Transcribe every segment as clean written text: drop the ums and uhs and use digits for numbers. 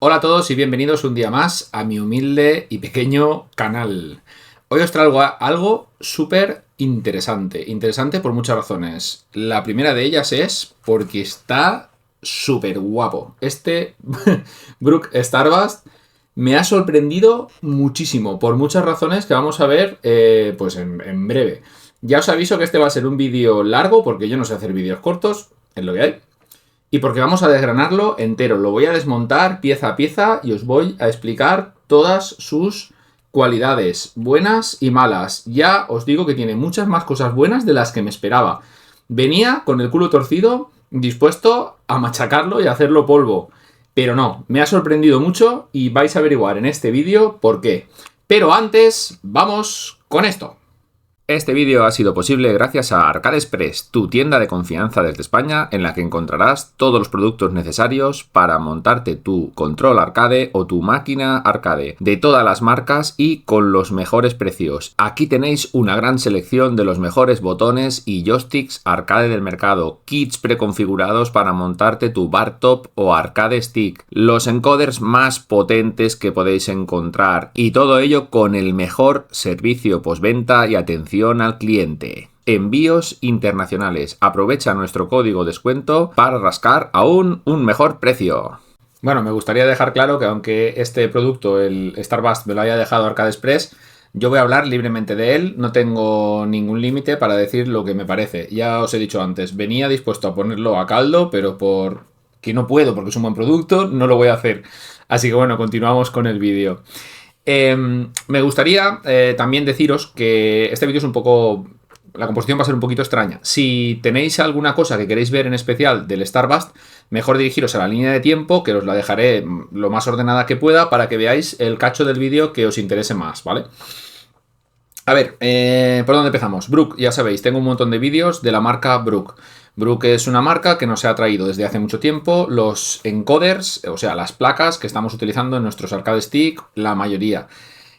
Hola a todos y bienvenidos un día más a mi humilde y pequeño canal. Hoy os traigo algo súper interesante. Interesante por muchas razones. La primera de ellas es porque está súper guapo. Este Brook Starbust me ha sorprendido muchísimo por muchas razones que vamos a ver pues en breve. Ya os aviso que este va a ser un vídeo largo porque yo no sé hacer vídeos cortos, es lo que hay. Y porque vamos a desgranarlo entero, lo voy a desmontar pieza a pieza y os voy a explicar todas sus cualidades, buenas y malas. Ya os digo que tiene muchas más cosas buenas de las que me esperaba. Venía con el culo torcido, dispuesto a machacarlo y a hacerlo polvo. Pero no, me ha sorprendido mucho y vais a averiguar en este vídeo por qué. Pero antes, vamos con esto. Este vídeo ha sido posible gracias a Arcade Express, tu tienda de confianza desde España, en la que encontrarás todos los productos necesarios para montarte tu control arcade o tu máquina arcade, de todas las marcas y con los mejores precios. Aquí tenéis una gran selección de los mejores botones y joysticks arcade del mercado, kits preconfigurados para montarte tu bar top o arcade stick, los encoders más potentes que podéis encontrar y todo ello con el mejor servicio postventa y atención al cliente. Envíos internacionales. Aprovecha nuestro código descuento para rascar aún un mejor precio. Bueno, me gustaría dejar claro que aunque este producto, el Starbust, me lo haya dejado Arcade Express, yo voy a hablar libremente de él, no tengo ningún límite para decir lo que me parece. Ya os he dicho antes, venía dispuesto a ponerlo a caldo, pero por que no puedo porque es un buen producto, no lo voy a hacer. Así que bueno, continuamos con el vídeo. Me gustaría también deciros que este vídeo es un poco... La composición va a ser un poquito extraña. Si tenéis alguna cosa que queréis ver en especial del Starbust, mejor dirigiros a la línea de tiempo, que os la dejaré lo más ordenada que pueda para que veáis el cacho del vídeo que os interese más, ¿vale? A ver, ¿por dónde empezamos? Brook, ya sabéis, tengo un montón de vídeos de la marca Brook. Brook es una marca que nos ha traído desde hace mucho tiempo los encoders, o sea, las placas que estamos utilizando en nuestros arcade stick, la mayoría.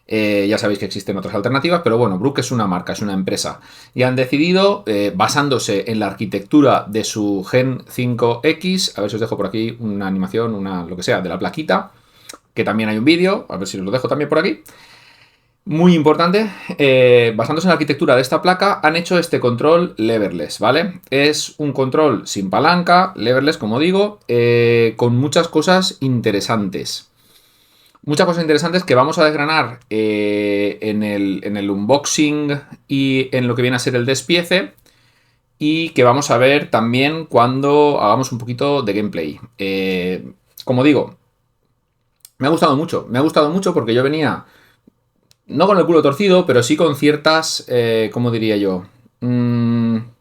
Ya sabéis que existen otras alternativas, pero bueno, Brook es una marca, es una empresa. Y han decidido, basándose en la arquitectura de su Gen 5X, a ver si os dejo por aquí una animación, lo que sea, de la plaquita, que también hay un vídeo, a ver si os lo dejo también por aquí. Muy importante, basándose en la arquitectura de esta placa, han hecho este control leverless, ¿vale? Es un control sin palanca, leverless, como digo, con muchas cosas interesantes. Muchas cosas interesantes que vamos a desgranar en el unboxing y en lo que viene a ser el despiece. Y que vamos a ver también cuando hagamos un poquito de gameplay. Como digo, me ha gustado mucho porque yo venía... No con el culo torcido, pero sí con ciertas, ¿cómo diría yo? Con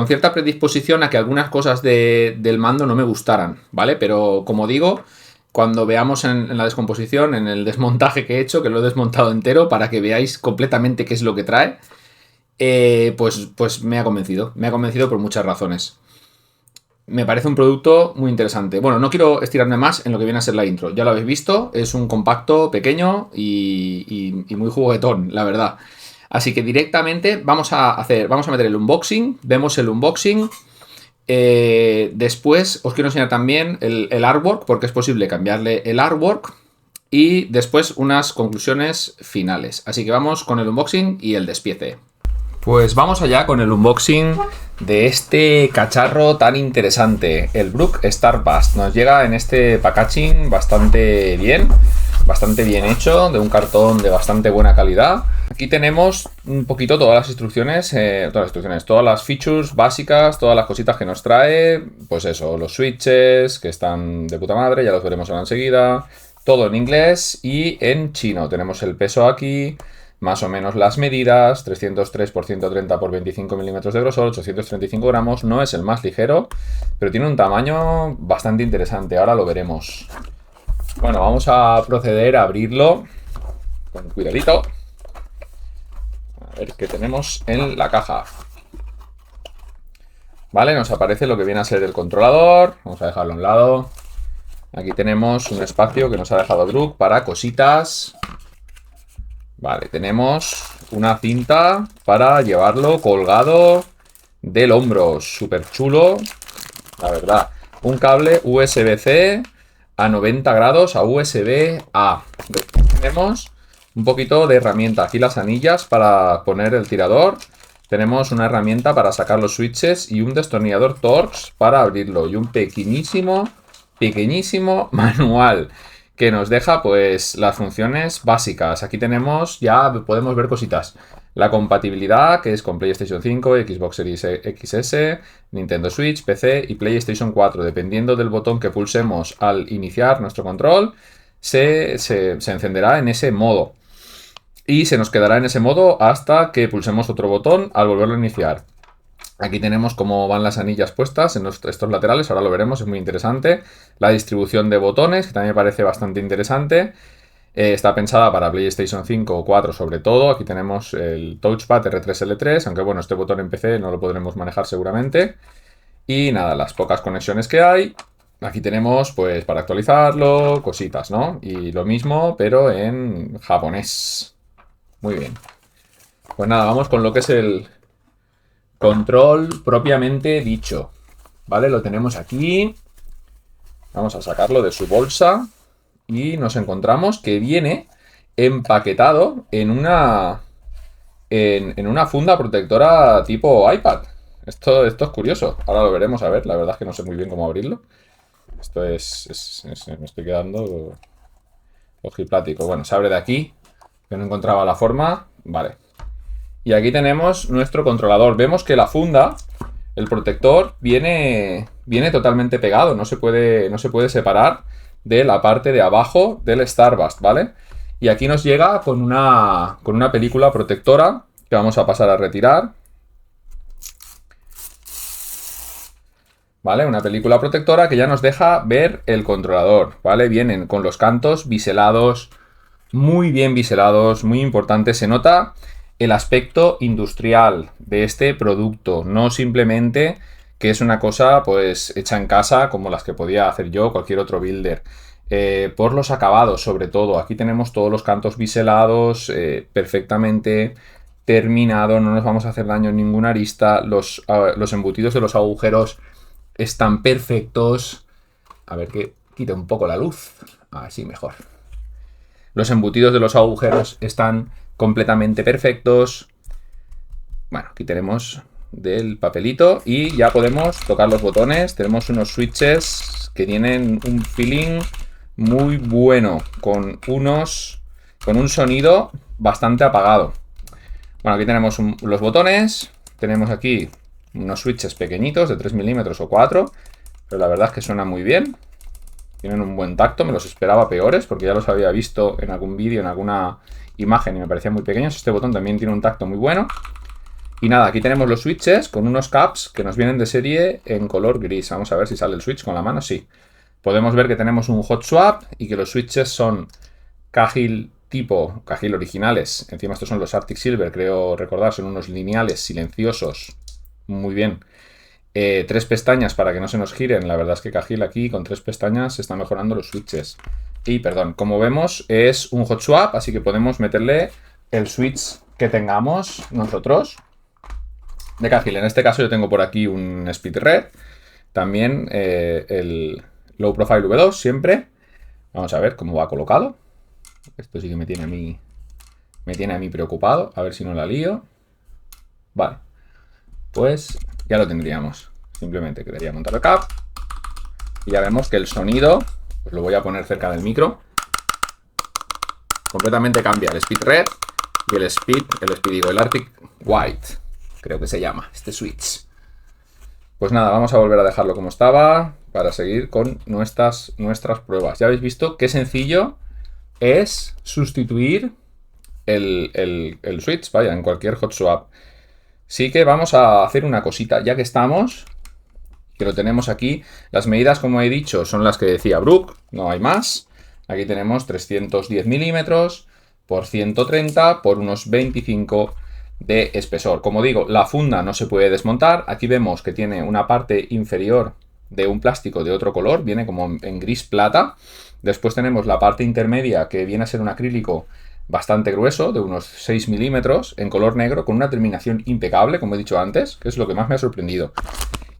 cierta predisposición a que algunas cosas del mando no me gustaran, ¿vale? Pero como digo, cuando veamos en la descomposición, en el desmontaje que he hecho, que lo he desmontado entero para que veáis completamente qué es lo que trae, pues me ha convencido. Me ha convencido por muchas razones. Me parece un producto muy interesante. Bueno, no quiero estirarme más en lo que viene a ser la intro. Ya lo habéis visto, es un compacto pequeño y muy juguetón, la verdad. Así que directamente vamos a meter el unboxing. Vemos el unboxing. Después os quiero enseñar también el artwork, porque es posible cambiarle el artwork. Y después unas conclusiones finales. Así que vamos con el unboxing y el despiece. Pues vamos allá con el unboxing de este cacharro tan interesante, el Brook Starbust. Nos llega en este packaging bastante bien hecho, de un cartón de bastante buena calidad. Aquí tenemos un poquito todas las instrucciones, todas las features básicas, todas las cositas que nos trae. Pues eso, los switches que están de puta madre, ya los veremos ahora enseguida. Todo en inglés y en chino. Tenemos el peso aquí. Más o menos las medidas, 303 por 130 por 25 milímetros de grosor, 835 gramos, no es el más ligero, pero tiene un tamaño bastante interesante, ahora lo veremos. Bueno, vamos a proceder a abrirlo con cuidadito. A ver qué tenemos en la caja. Vale, nos aparece lo que viene a ser el controlador, vamos a dejarlo a un lado. Aquí tenemos un espacio que nos ha dejado Brook para cositas. Vale, tenemos una cinta para llevarlo colgado del hombro. Súper chulo, la verdad. Un cable USB-C a 90 grados a USB-A. Después tenemos un poquito de herramienta. Aquí las anillas para poner el tirador. Tenemos una herramienta para sacar los switches y un destornillador Torx para abrirlo. Y un pequeñísimo manual que nos deja pues las funciones básicas. Aquí tenemos, ya podemos ver cositas. La compatibilidad, que es con PlayStation 5, Xbox Series XS, Nintendo Switch, PC y PlayStation 4. Dependiendo del botón que pulsemos al iniciar nuestro control, se encenderá en ese modo. Y se nos quedará en ese modo hasta que pulsemos otro botón al volverlo a iniciar. Aquí tenemos cómo van las anillas puestas en estos laterales, ahora lo veremos, es muy interesante. La distribución de botones, que también me parece bastante interesante. Está pensada para PlayStation 5 o 4 sobre todo. Aquí tenemos el Touchpad R3L3, aunque bueno, este botón en PC no lo podremos manejar seguramente. Y nada, las pocas conexiones que hay. Aquí tenemos pues para actualizarlo, cositas, ¿no? Y lo mismo, pero en japonés. Muy bien. Pues nada, vamos con lo que es el control propiamente dicho. ¿Vale? Lo tenemos aquí. Vamos a sacarlo de su bolsa. Y nos encontramos que viene empaquetado en una funda protectora tipo iPad. Esto es curioso. Ahora lo veremos, a ver. La verdad es que no sé muy bien cómo abrirlo. Esto me estoy quedando ojiplático. Bueno, se abre de aquí. Que no encontraba la forma. Vale. Y aquí tenemos nuestro controlador. Vemos que la funda, el protector, viene totalmente pegado. No se puede separar de la parte de abajo del Starbust, ¿vale? Y aquí nos llega con una película protectora que vamos a pasar a retirar. ¿Vale? Una película protectora que ya nos deja ver el controlador, ¿vale? Vienen con los cantos biselados, muy bien biselados, muy importante. Se nota el aspecto industrial de este producto, no simplemente que es una cosa pues hecha en casa como las que podía hacer yo o cualquier otro builder. Por los acabados sobre todo, aquí tenemos todos los cantos biselados, perfectamente terminado, no nos vamos a hacer daño en ninguna arista, los embutidos de los agujeros están perfectos. A ver que quite un poco la luz, así mejor. Los embutidos de los agujeros están completamente perfectos. Bueno, aquí tenemos del papelito y ya podemos tocar los botones. Tenemos unos switches que tienen un feeling muy bueno, con un sonido bastante apagado. Bueno, aquí tenemos los botones. Tenemos aquí unos switches pequeñitos de 3 milímetros o 4, pero la verdad es que suenan muy bien. Tienen un buen tacto, me los esperaba peores porque ya los había visto en algún vídeo, en alguna imagen y me parecían muy pequeños. Este botón también tiene un tacto muy bueno. Y nada, aquí tenemos los switches con unos caps que nos vienen de serie en color gris. Vamos a ver si sale el switch con la mano. Sí. Podemos ver que tenemos un hot swap y que los switches son Cahill originales. Encima estos son los Arctic Silver, creo recordar, son unos lineales silenciosos. Muy bien. 3 pestañas para que no se nos giren. La verdad es que Cahill aquí con 3 pestañas se están mejorando los switches. Y perdón, como vemos es un hot swap, así que podemos meterle el switch que tengamos nosotros de Cahill. En este caso yo tengo por aquí un Speed Red. También el Low Profile V2 siempre. Vamos a ver cómo va colocado. Esto sí que me tiene a mí preocupado. A ver si no la lío. Vale. Pues ya lo tendríamos. Simplemente quedaría montar el cap. Y ya vemos que el sonido, pues lo voy a poner cerca del micro. Completamente cambia el Speed Red y el Arctic White. Creo que se llama este switch. Pues nada, vamos a volver a dejarlo como estaba para seguir con nuestras pruebas. Ya habéis visto qué sencillo es sustituir el switch, vaya, en cualquier hot swap. Sí que vamos a hacer una cosita, ya que estamos, que lo tenemos aquí. Las medidas, como he dicho, son las que decía Brook, no hay más. Aquí tenemos 310 milímetros por 130 por unos 25 de espesor. Como digo, la funda no se puede desmontar. Aquí vemos que tiene una parte inferior de un plástico de otro color, viene como en gris plata. Después tenemos la parte intermedia que viene a ser un acrílico bastante grueso, de unos 6 milímetros, en color negro, con una terminación impecable, como he dicho antes, que es lo que más me ha sorprendido.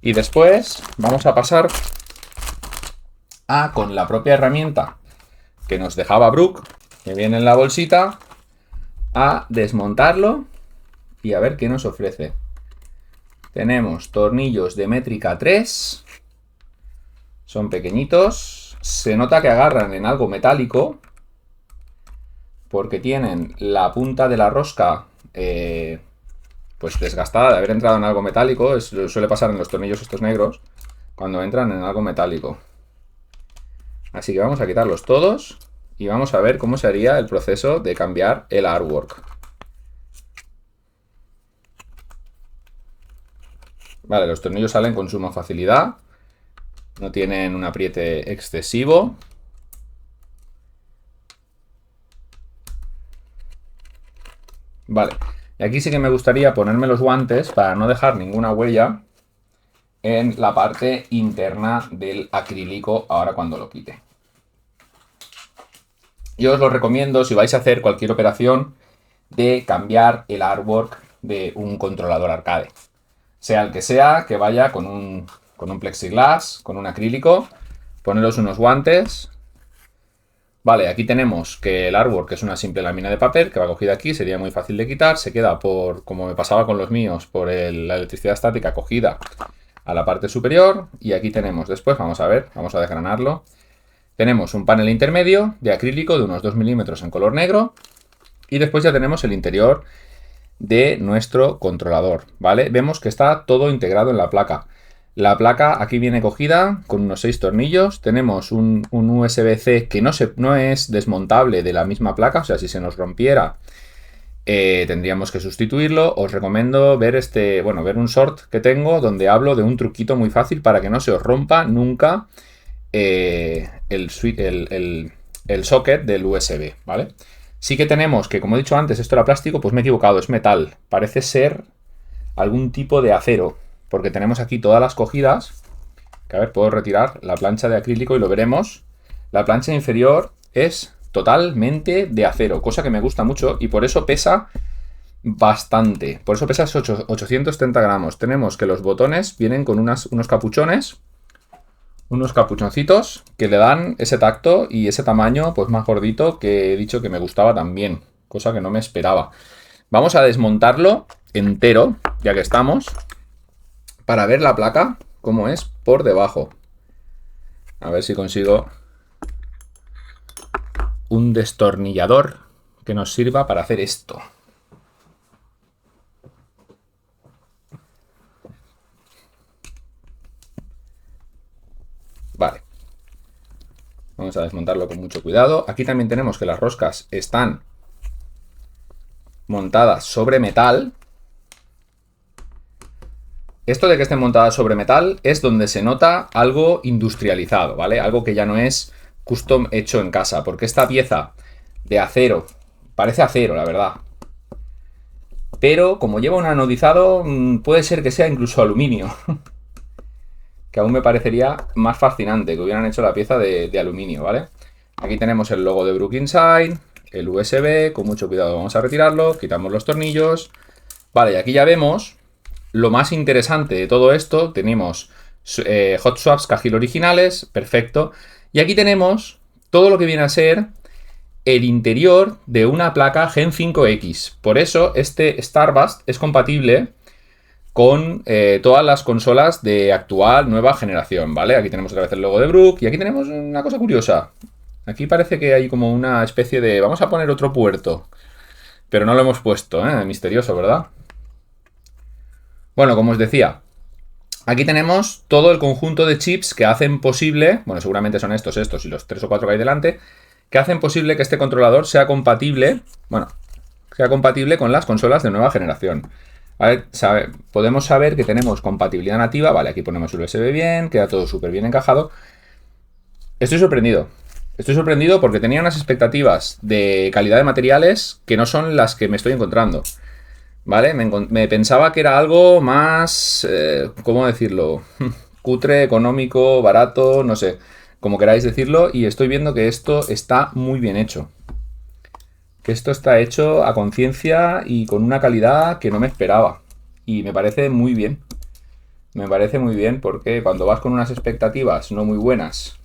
Y después vamos a pasar con la propia herramienta que nos dejaba Brook, que viene en la bolsita, a desmontarlo y a ver qué nos ofrece. Tenemos tornillos de métrica 3, son pequeñitos, se nota que agarran en algo metálico, porque tienen la punta de la rosca pues desgastada de haber entrado en algo metálico. Suele pasar en los tornillos estos negros, cuando entran en algo metálico. Así que vamos a quitarlos todos y vamos a ver cómo se haría el proceso de cambiar el artwork. Vale, los tornillos salen con suma facilidad, no tienen un apriete excesivo. Vale, y aquí sí que me gustaría ponerme los guantes para no dejar ninguna huella en la parte interna del acrílico ahora cuando lo quite. Yo os lo recomiendo si vais a hacer cualquier operación de cambiar el artwork de un controlador arcade. Sea el que sea, que vaya con un plexiglass, con un acrílico, poneros unos guantes. Vale, aquí tenemos que el artwork es una simple lámina de papel que va cogida aquí, sería muy fácil de quitar, se queda por, como me pasaba con los míos, por la electricidad estática cogida a la parte superior. Y aquí tenemos después, vamos a ver, vamos a desgranarlo. Tenemos un panel intermedio de acrílico de unos 2 milímetros en color negro. Y después ya tenemos el interior de nuestro controlador, ¿vale? Vemos que está todo integrado en la placa. La placa aquí viene cogida con unos 6 tornillos. Tenemos un USB-C que no es desmontable de la misma placa. O sea, si se nos rompiera, tendríamos que sustituirlo. Os recomiendo ver ver un short que tengo donde hablo de un truquito muy fácil para que no se os rompa nunca el socket del USB, ¿vale? Sí que tenemos que, como he dicho antes, esto era plástico, pues me he equivocado, es metal. Parece ser algún tipo de acero, porque tenemos aquí todas las cogidas. Que a ver, puedo retirar la plancha de acrílico y lo veremos. La plancha inferior es totalmente de acero, cosa que me gusta mucho y por eso pesa bastante. Por eso pesa 830 gramos. Tenemos que los botones vienen con unos capuchones, unos capuchoncitos que le dan ese tacto y ese tamaño pues más gordito que he dicho que me gustaba también, cosa que no me esperaba. Vamos a desmontarlo entero, ya que estamos, para ver la placa cómo es por debajo. A ver si consigo un destornillador que nos sirva para hacer esto. Vale. Vamos a desmontarlo con mucho cuidado. Aquí también tenemos que las roscas están montadas sobre metal. Esto de que estén montadas sobre metal es donde se nota algo industrializado, ¿vale? Algo que ya no es custom hecho en casa, porque esta pieza de acero, parece acero, la verdad. Pero como lleva un anodizado, puede ser que sea incluso aluminio. Que aún me parecería más fascinante que hubieran hecho la pieza de aluminio, ¿vale? Aquí tenemos el logo de Brook Inside, el USB, con mucho cuidado vamos a retirarlo, quitamos los tornillos. Vale, y aquí ya vemos lo más interesante de todo esto. Tenemos hot swaps Cajil originales, perfecto. Y aquí tenemos todo lo que viene a ser el interior de una placa Gen 5X. Por eso este Starbust es compatible con todas las consolas de actual nueva generación, ¿vale? Aquí tenemos otra vez el logo de Brook y aquí tenemos una cosa curiosa. Aquí parece que hay como una especie de... Vamos a poner otro puerto, pero no lo hemos puesto, ¿eh? Misterioso, ¿verdad? Bueno, como os decía, aquí tenemos todo el conjunto de chips que hacen posible, bueno, seguramente son estos y los 3 o 4 que hay delante, que hacen posible que este controlador sea compatible, con las consolas de nueva generación. A ver, podemos saber que tenemos compatibilidad nativa. Vale, aquí ponemos USB bien, queda todo súper bien encajado. Estoy sorprendido. Estoy sorprendido porque tenía unas expectativas de calidad de materiales que no son las que me estoy encontrando. ¿Vale? Me pensaba que era algo más... ¿cómo decirlo? Cutre, económico, barato, no sé. Como queráis decirlo. Y estoy viendo que esto está muy bien hecho. Que esto está hecho a conciencia y con una calidad que no me esperaba. Y me parece muy bien. Me parece muy bien porque cuando vas con unas expectativas no muy buenas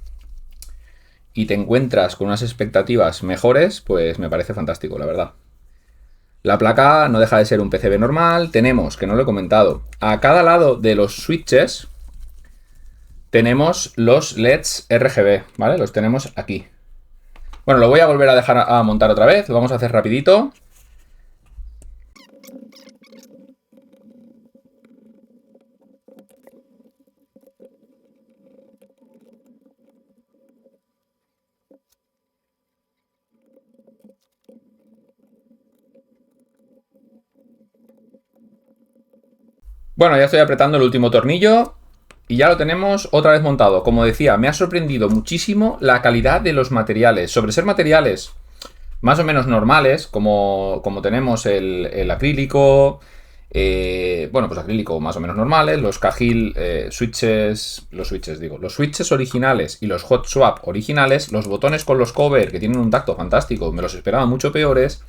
y te encuentras con unas expectativas mejores, pues me parece fantástico, la verdad. La placa no deja de ser un PCB normal. Tenemos, que no lo he comentado, a cada lado de los switches tenemos los LEDs RGB, ¿vale? Los tenemos aquí. Bueno, lo voy a volver a dejar a montar otra vez. Lo vamos a hacer rapidito. Bueno, ya estoy apretando el último tornillo y ya lo tenemos otra vez montado. Como decía, me ha sorprendido muchísimo la calidad de los materiales. Sobre ser materiales más o menos normales, como tenemos el acrílico, bueno, pues acrílico más o menos normales, los Cahill los switches originales y los hot swap originales, los botones con los cover que tienen un tacto fantástico, me los esperaba mucho peores.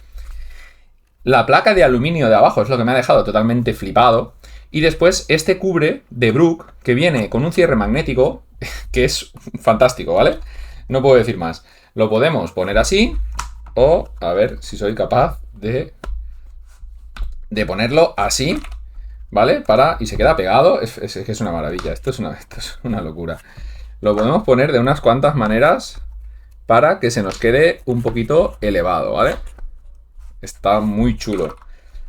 La placa de aluminio de abajo es lo que me ha dejado totalmente flipado. Y después este cubre de Brook que viene con un cierre magnético que es fantástico, ¿vale? No puedo decir más. Lo podemos poner así o, a ver si soy capaz de ponerlo así, ¿vale? Y se queda pegado. Es una maravilla. Esto es una locura. Lo podemos poner de unas cuantas maneras para que se nos quede un poquito elevado, ¿vale? Está muy chulo.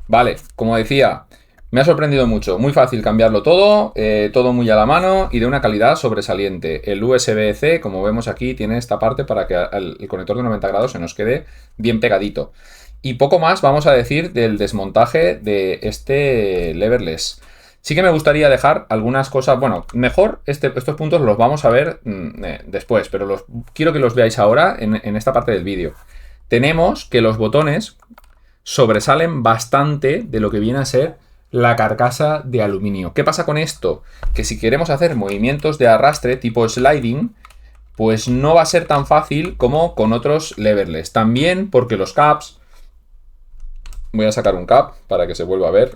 Vale, como decía, me ha sorprendido mucho. Muy fácil cambiarlo todo, todo muy a la mano y de una calidad sobresaliente. El USB-C, como vemos aquí, tiene esta parte para que el conector de 90 grados se nos quede bien pegadito. Y poco más vamos a decir del desmontaje de este leverless. Sí que me gustaría dejar algunas cosas, bueno, mejor estos puntos los vamos a ver después, pero quiero que los veáis ahora en esta parte del vídeo. Tenemos que los botones sobresalen bastante de lo que viene a ser la carcasa de aluminio. ¿Qué pasa con esto? Que si queremos hacer movimientos de arrastre tipo sliding, pues no va a ser tan fácil como con otros leverless. También porque los caps, voy a sacar un cap para que se vuelva a ver,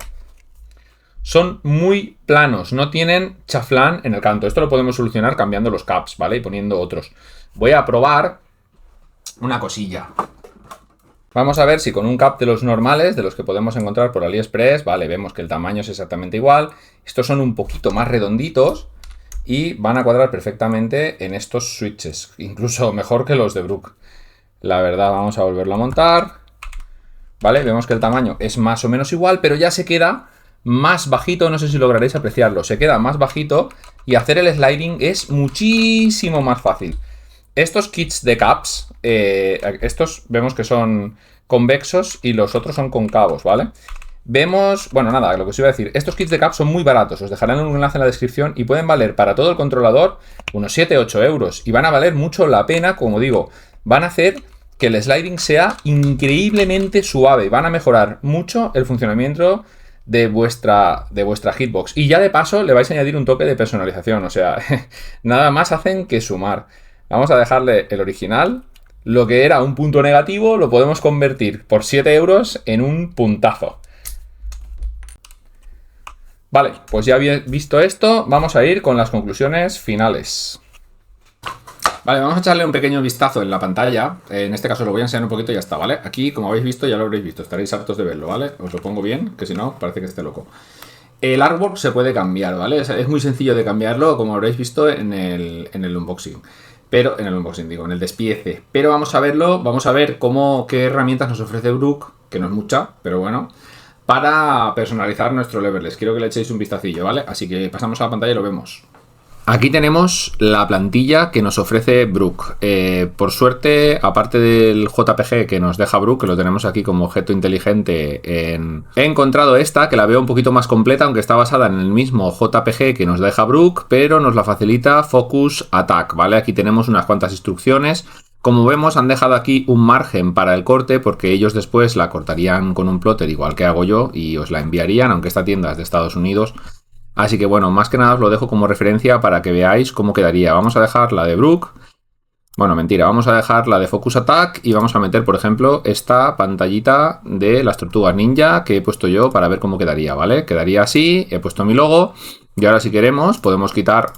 son muy planos, no tienen chaflán en el canto. Esto lo podemos solucionar cambiando los caps, ¿vale? Y poniendo otros. Voy a probar una cosilla. Vamos a ver si con un cap de los normales, de los que podemos encontrar por AliExpress, vale, vemos que el tamaño es exactamente igual. Estos son un poquito más redonditos y van a cuadrar perfectamente en estos switches, incluso mejor que los de Brook. La verdad, vamos a volverlo a montar. Vale, vemos que el tamaño es más o menos igual, pero ya se queda más bajito, no sé si lograréis apreciarlo. Se queda más bajito y hacer el sliding es muchísimo más fácil. Estos kits de caps, estos vemos que son convexos y los otros son cóncavos, ¿vale? Vemos, bueno, nada, lo que os iba a decir, estos kits de caps son muy baratos, os dejaré un enlace en la descripción y pueden valer para todo el controlador unos 7-8 euros y van a valer mucho la pena, como digo, van a hacer que el sliding sea increíblemente suave, van a mejorar mucho el funcionamiento de vuestra hitbox y ya de paso le vais a añadir un toque de personalización, o sea, nada más hacen que sumar. Vamos a dejarle el original. Lo que era un punto negativo lo podemos convertir por 7 euros en un puntazo. Vale, pues ya visto esto, vamos a ir con las conclusiones finales. Vale, vamos a echarle un pequeño vistazo en la pantalla. En este caso lo voy a enseñar un poquito y ya está, ¿vale? Aquí, como habéis visto, ya lo habréis visto. Estaréis hartos de verlo, ¿vale? Os lo pongo bien, que si no, parece que esté loco. El artwork se puede cambiar, ¿vale? Es muy sencillo de cambiarlo, como habréis visto en el unboxing. Pero en el unboxing, digo, en el despiece. Pero vamos a verlo, vamos a ver qué herramientas nos ofrece Brook, que no es mucha, pero bueno, para personalizar nuestro leverless. Quiero que le echéis un vistacillo, ¿vale? Así que pasamos a la pantalla y lo vemos. Aquí tenemos la plantilla que nos ofrece Brook. Por suerte, aparte del JPG que nos deja Brook, que lo tenemos aquí como objeto inteligente, he encontrado esta, que la veo un poquito más completa, aunque está basada en el mismo JPG que nos deja Brook, pero nos la facilita Focus Attack, ¿vale? Aquí tenemos unas cuantas instrucciones. Como vemos, han dejado aquí un margen para el corte, porque ellos después la cortarían con un plotter, igual que hago yo, y os la enviarían, aunque esta tienda es de Estados Unidos. Así que bueno, más que nada os lo dejo como referencia para que veáis cómo quedaría. Vamos a dejar la de Brook. Bueno, mentira, vamos a dejar la de Focus Attack y vamos a meter, por ejemplo, esta pantallita de las tortugas ninja que he puesto yo para ver cómo quedaría, ¿vale? Quedaría así, he puesto mi logo y ahora si queremos podemos quitar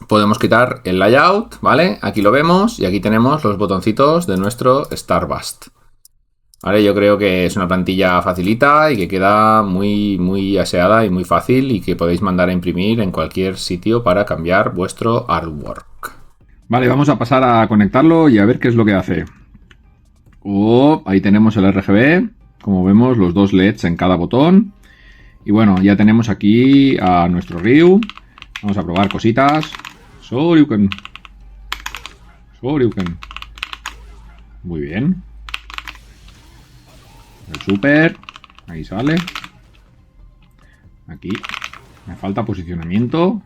podemos quitar el layout, ¿vale? Aquí lo vemos y aquí tenemos los botoncitos de nuestro Starbust. Vale, yo creo que es una plantilla facilita y que queda muy aseada y muy fácil y que podéis mandar a imprimir en cualquier sitio para cambiar vuestro artwork. Vale, vamos a pasar a conectarlo y a ver qué es lo que hace. Oh, ahí tenemos el RGB, como vemos los dos LEDs en cada botón. Y bueno, ya tenemos aquí a nuestro Ryu. Vamos a probar cositas. Shoryuken. Muy bien. El super. Ahí sale. Aquí. Me falta posicionamiento.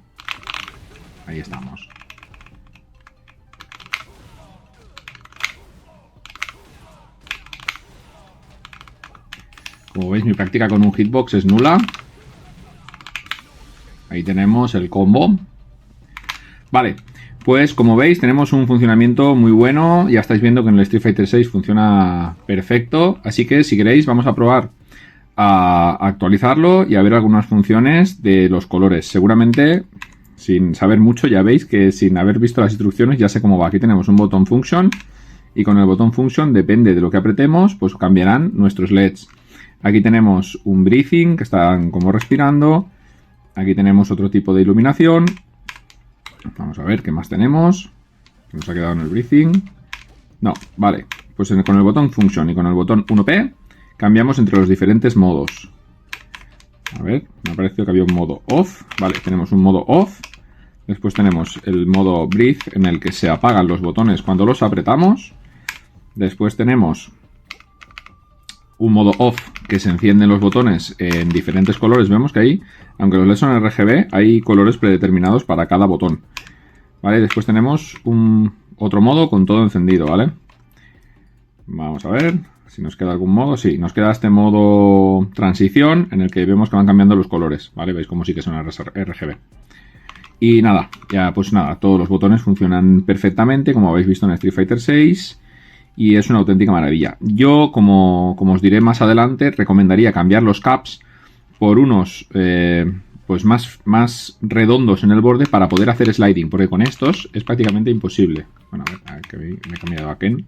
Ahí estamos. Como veis, mi práctica con un hitbox es nula. Ahí tenemos el combo. Vale, pues como veis tenemos un funcionamiento muy bueno. Ya estáis viendo que en el Street Fighter 6 funciona perfecto. Así que si queréis vamos a probar a actualizarlo y a ver algunas funciones de los colores. Seguramente, sin saber mucho, ya veis que sin haber visto las instrucciones ya sé cómo va. Aquí tenemos un botón function y con el botón function, depende de lo que apretemos, pues cambiarán nuestros LEDs. Aquí tenemos un breathing, que están como respirando. Aquí tenemos otro tipo de iluminación. Vamos a ver qué más tenemos. ¿Qué nos ha quedado en el breathing? No, vale. Pues con el botón function y con el botón 1P cambiamos entre los diferentes modos. A ver, me ha parecido que había un modo off. Vale, tenemos un modo off. Después tenemos el modo breathe, en el que se apagan los botones cuando los apretamos. Después tenemos un modo off, que se encienden los botones en diferentes colores. Vemos que ahí, aunque los LEDs son RGB, hay colores predeterminados para cada botón. Vale, después tenemos otro modo con todo encendido, ¿vale? Vamos a ver si nos queda algún modo. Sí, nos queda este modo transición, en el que vemos que van cambiando los colores, ¿vale? Veis como sí que son RGB. Y nada, ya pues nada, todos los botones funcionan perfectamente, como habéis visto en Street Fighter 6. Y es una auténtica maravilla. Yo, como os diré más adelante, recomendaría cambiar los caps por unos pues más redondos en el borde para poder hacer sliding, porque con estos es prácticamente imposible. Bueno, a ver que me he cambiado a Ken.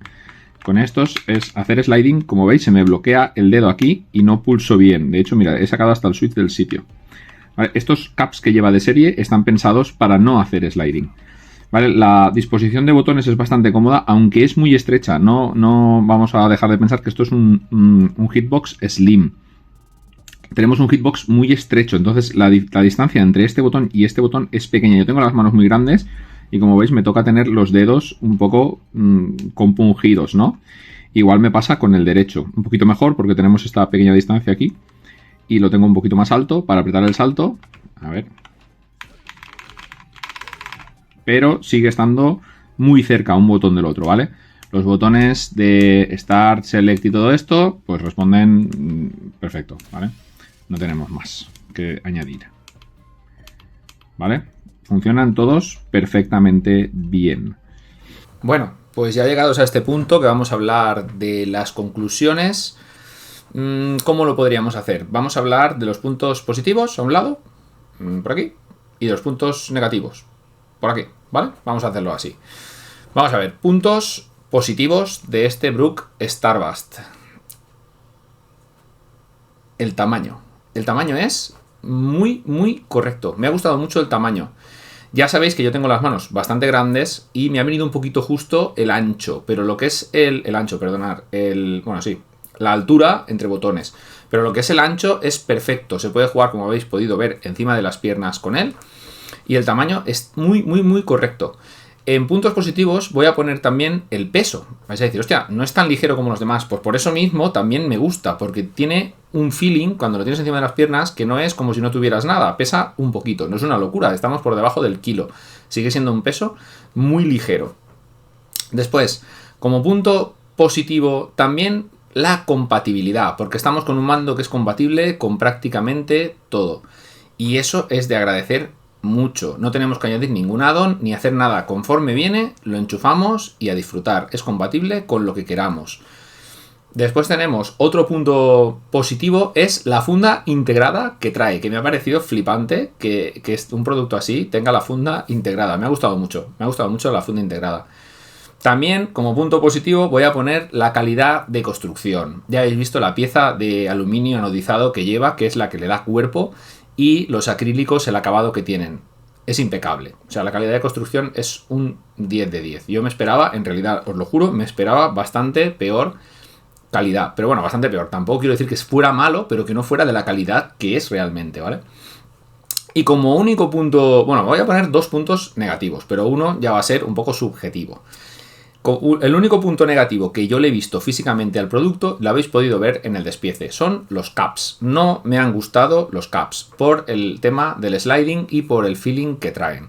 Con estos es hacer sliding, como veis, se me bloquea el dedo aquí y no pulso bien. De hecho, mira, he sacado hasta el switch del sitio. Vale, estos caps que lleva de serie están pensados para no hacer sliding. Vale, la disposición de botones es bastante cómoda, aunque es muy estrecha. No vamos a dejar de pensar que esto es un hitbox slim. Tenemos un hitbox muy estrecho, entonces la distancia entre este botón y este botón es pequeña. Yo tengo las manos muy grandes y, como veis, me toca tener los dedos un poco compungidos, ¿no? Igual me pasa con el derecho. Un poquito mejor porque tenemos esta pequeña distancia aquí y lo tengo un poquito más alto para apretar el salto. A ver. Pero sigue estando muy cerca un botón del otro, ¿vale? Los botones de Start, Select y todo esto, pues responden perfecto, ¿vale? No tenemos más que añadir, ¿vale? Funcionan todos perfectamente bien. Bueno, pues ya llegados a este punto que vamos a hablar de las conclusiones, ¿cómo lo podríamos hacer? Vamos a hablar de los puntos positivos a un lado, por aquí, y de los puntos negativos, por aquí, ¿vale? Vamos a hacerlo así. Vamos a ver, puntos positivos de este Brook Starbust. El tamaño. El tamaño es muy correcto. Me ha gustado mucho el tamaño. Ya sabéis que yo tengo las manos bastante grandes y me ha venido un poquito justo el ancho, pero lo que es el ancho, perdonad, bueno, sí, la altura entre botones. Pero lo que es el ancho es perfecto. Se puede jugar, como habéis podido ver, encima de las piernas con él. Y el tamaño es muy correcto. En puntos positivos voy a poner también el peso. Vais a decir, hostia, no es tan ligero como los demás. Pues por eso mismo también me gusta, porque tiene un feeling cuando lo tienes encima de las piernas que no es como si no tuvieras nada. Pesa un poquito, no es una locura, estamos por debajo del kilo. Sigue siendo un peso muy ligero. Después, como punto positivo, también la compatibilidad, porque estamos con un mando que es compatible con prácticamente todo. Y eso es de agradecer mucho. No tenemos que añadir ningún add-on ni hacer nada. Conforme viene, lo enchufamos y a disfrutar. Es compatible con lo que queramos. Después tenemos otro punto positivo, es la funda integrada que trae, que me ha parecido flipante que un producto así tenga la funda integrada. Me ha gustado mucho la funda integrada. También, como punto positivo, voy a poner la calidad de construcción. Ya habéis visto la pieza de aluminio anodizado que lleva, que es la que le da cuerpo, y los acrílicos, el acabado que tienen. Es impecable. O sea, la calidad de construcción es un 10 de 10. Yo me esperaba, en realidad, os lo juro, me esperaba bastante peor calidad. Pero bueno, bastante peor. Tampoco quiero decir que fuera malo, pero que no fuera de la calidad que es realmente, ¿vale? Y como único punto... Bueno, voy a poner 2 puntos negativos, pero uno ya va a ser un poco subjetivo. El único punto negativo que yo le he visto físicamente al producto, lo habéis podido ver en el despiece, son los caps. No me han gustado los caps por el tema del sliding y por el feeling que traen.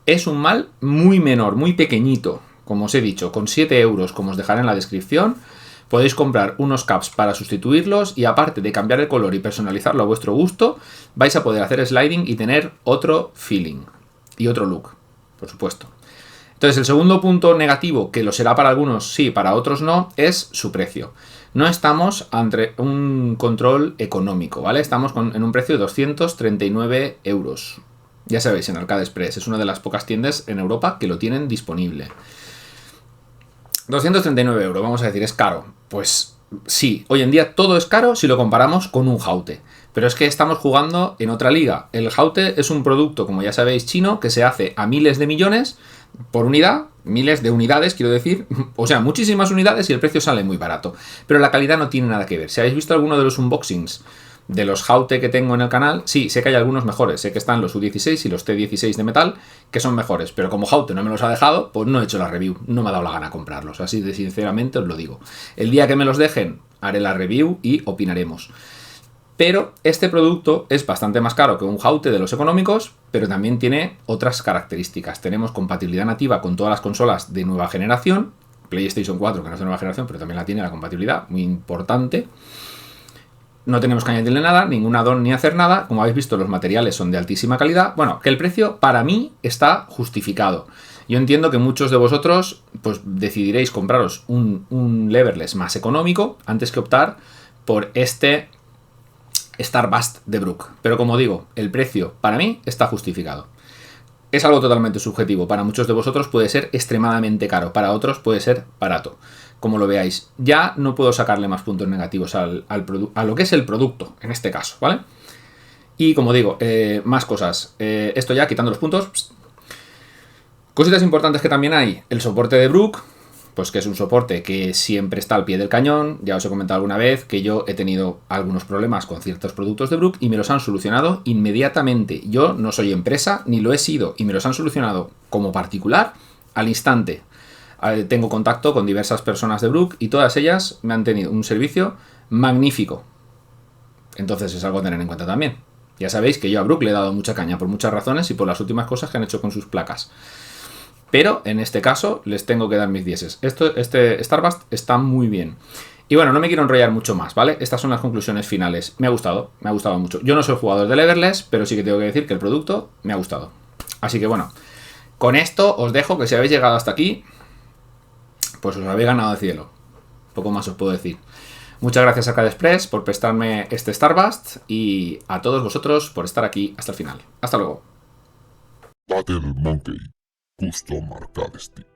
Es un mal muy menor, muy pequeñito, como os he dicho, con 7 euros, como os dejaré en la descripción. Podéis comprar unos caps para sustituirlos y aparte de cambiar el color y personalizarlo a vuestro gusto, vais a poder hacer sliding y tener otro feeling y otro look, por supuesto. Entonces, el segundo punto negativo, que lo será para algunos sí, para otros no, es su precio. No estamos ante un control económico, ¿vale? Estamos en un precio de 239 euros. Ya sabéis, en Arcade Express es una de las pocas tiendas en Europa que lo tienen disponible. 239 euros, vamos a decir, es caro. Pues sí, hoy en día todo es caro si lo comparamos con un Haute. Pero es que estamos jugando en otra liga. El Haute es un producto, como ya sabéis, chino, que se hace a miles de millones por unidad, miles de unidades, quiero decir, o sea, muchísimas unidades y el precio sale muy barato. Pero la calidad no tiene nada que ver. Si habéis visto alguno de los unboxings de los Haute que tengo en el canal, sí, sé que hay algunos mejores. Sé que están los U16 y los T16 de metal, que son mejores. Pero como Haute no me los ha dejado, pues no he hecho la review. No me ha dado la gana comprarlos. Así de sinceramente os lo digo. El día que me los dejen, haré la review y opinaremos. Pero este producto es bastante más caro que un Haute de los económicos, pero también tiene otras características. Tenemos compatibilidad nativa con todas las consolas de nueva generación, PlayStation 4, que no es de nueva generación, pero también la tiene la compatibilidad, muy importante. No tenemos que añadirle nada, ningún add-on ni hacer nada. Como habéis visto, los materiales son de altísima calidad. Bueno, que el precio para mí está justificado. Yo entiendo que muchos de vosotros pues decidiréis compraros un leverless más económico antes que optar por este Starbust de Brook. Pero como digo, el precio para mí está justificado. Es algo totalmente subjetivo. Para muchos de vosotros puede ser extremadamente caro, para otros puede ser barato. Como lo veáis, ya no puedo sacarle más puntos negativos a lo que es el producto, en este caso, ¿vale? Y como digo, más cosas. Esto ya quitando los puntos. Cositas importantes que también hay. El soporte de Brook, pues que es un soporte que siempre está al pie del cañón. Ya os he comentado alguna vez que yo he tenido algunos problemas con ciertos productos de Brook y me los han solucionado inmediatamente. Yo no soy empresa ni lo he sido y me los han solucionado como particular al instante. Tengo contacto con diversas personas de Brook y todas ellas me han tenido un servicio magnífico. Entonces es algo a tener en cuenta también. Ya sabéis que yo a Brook le he dado mucha caña por muchas razones y por las últimas cosas que han hecho con sus placas. Pero en este caso les tengo que dar mis dieces. Este Starbust está muy bien. Y bueno, no me quiero enrollar mucho más, ¿vale? Estas son las conclusiones finales. Me ha gustado mucho. Yo no soy jugador de Leverless, pero sí que tengo que decir que el producto me ha gustado. Así que bueno, con esto os dejo, que si habéis llegado hasta aquí, pues os habéis ganado el cielo. Poco más os puedo decir. Muchas gracias a Arcade Express por prestarme este Starbust y a todos vosotros por estar aquí hasta el final. Hasta luego. Battle Monkey Custom Arcade Stick.